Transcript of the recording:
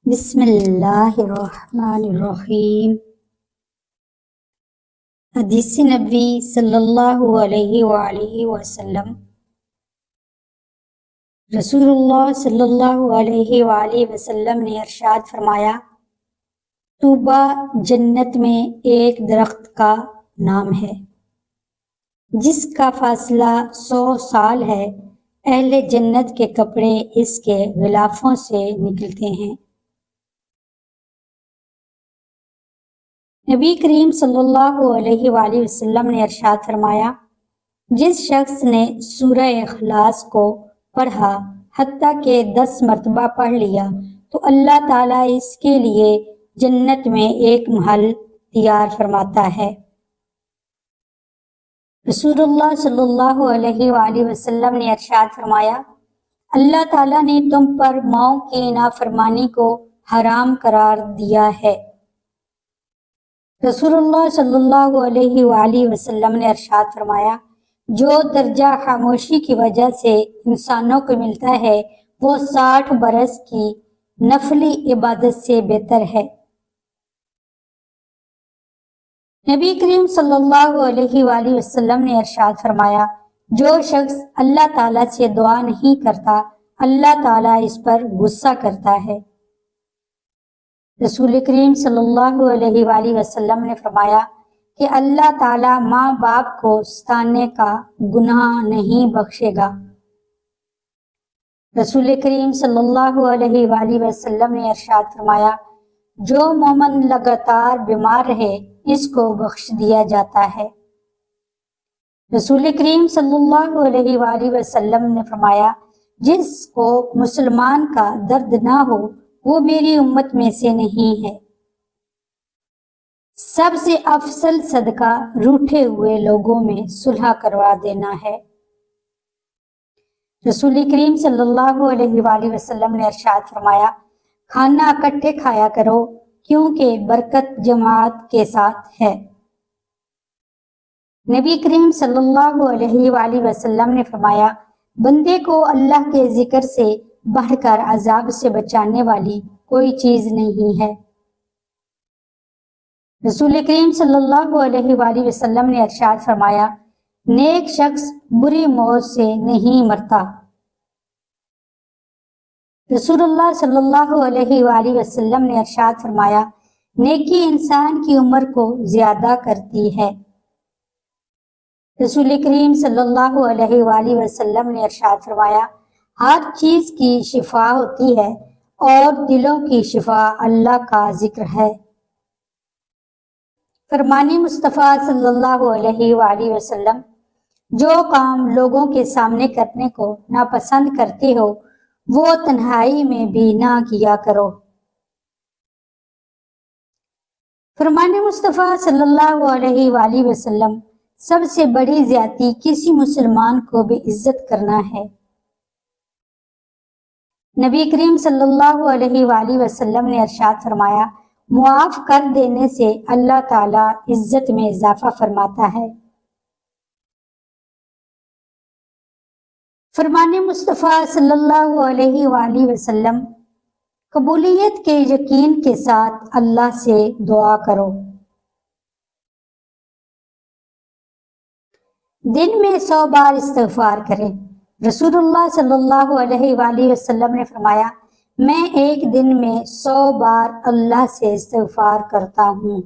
بسم اللہ الرحمن الرحیم۔ حدیث نبوی صلی اللہ علیہ وآلہ وسلم۔ رسول اللہ صلی اللہ علیہ وآلہ وسلم نے ارشاد فرمایا، طوبیٰ جنت میں ایک درخت کا نام ہے جس کا فاصلہ 100 سال ہے۔ اہل جنت کے کپڑے اس کے غلافوں سے نکلتے ہیں۔ نبی کریم صلی اللہ علیہ وآلہ وسلم نے ارشاد فرمایا، جس شخص نے سورہ اخلاص کو پڑھا حتیٰ کہ 10 مرتبہ پڑھ لیا تو اللہ تعالیٰ اس کے لیے جنت میں ایک محل تیار فرماتا ہے۔ رسول اللہ صلی اللہ علیہ وآلہ وسلم نے ارشاد فرمایا، اللہ تعالیٰ نے تم پر ماؤں کی نافرمانی کو حرام قرار دیا ہے۔ رسول اللہ صلی اللہ علیہ وآلہ وسلم نے ارشاد فرمایا، جو درجہ خاموشی کی وجہ سے انسانوں کو ملتا ہے وہ 60 برس کی نفلی عبادت سے بہتر ہے۔ نبی کریم صلی اللہ علیہ وآلہ وسلم نے ارشاد فرمایا، جو شخص اللہ تعالیٰ سے دعا نہیں کرتا اللہ تعالیٰ اس پر غصہ کرتا ہے۔ رسول کریم صلی اللہ علیہ وآلہ وسلم نے فرمایا کہ اللہ تعالیٰ ماں باپ کو ستانے کا گناہ نہیں بخشے گا۔ رسول کریم صلی اللہ علیہ وآلہ وسلم نے ارشاد فرمایا، جو مومن لگاتار بیمار رہے اس کو بخش دیا جاتا ہے۔ رسول کریم صلی اللہ علیہ وآلہ وسلم نے فرمایا، جس کو مسلمان کا درد نہ ہو وہ میری امت میں سے نہیں ہے۔ سب سے افضل صدقہ روٹھے ہوئے لوگوں میں صلح کروا دینا ہے۔ رسول کریم صلی اللہ علیہ وآلہ وسلم نے ارشاد فرمایا، کھانا اکٹھے کھایا کرو کیونکہ برکت جماعت کے ساتھ ہے۔ نبی کریم صلی اللہ علیہ وآلہ وسلم نے فرمایا، بندے کو اللہ کے ذکر سے بڑھ کر عذاب سے بچانے والی کوئی چیز نہیں ہے۔ رسول کریم صلی اللہ علیہ وآلہ وسلم نے ارشاد فرمایا، نیک شخص بری موت سے نہیں مرتا۔ رسول اللہ صلی اللہ علیہ وآلہ وسلم نے ارشاد فرمایا، نیکی انسان کی عمر کو زیادہ کرتی ہے۔ رسول کریم صلی اللہ علیہ وآلہ وسلم نے ارشاد فرمایا، ہر چیز کی شفا ہوتی ہے اور دلوں کی شفا اللہ کا ذکر ہے۔ فرمان مصطفیٰ صلی اللہ علیہ وآلہ وسلم، جو کام لوگوں کے سامنے کرنے کو ناپسند کرتے ہو وہ تنہائی میں بھی نہ کیا کرو۔ فرمان مصطفیٰ صلی اللہ علیہ وآلہ وسلم، سب سے بڑی زیادتی کسی مسلمان کو بے عزت کرنا ہے۔ نبی کریم صلی اللہ علیہ وآلہ وسلم نے ارشاد فرمایا، معاف کر دینے سے اللہ تعالیٰ عزت میں اضافہ فرماتا ہے۔ فرمان مصطفیٰ صلی اللہ علیہ وآلہ وسلم، قبولیت کے یقین کے ساتھ اللہ سے دعا کرو۔ دن میں 100 بار استغفار کریں۔ رسول اللہ صلی اللہ علیہ وآلہ وسلم نے فرمایا، میں ایک دن میں 100 بار اللہ سے استغفار کرتا ہوں۔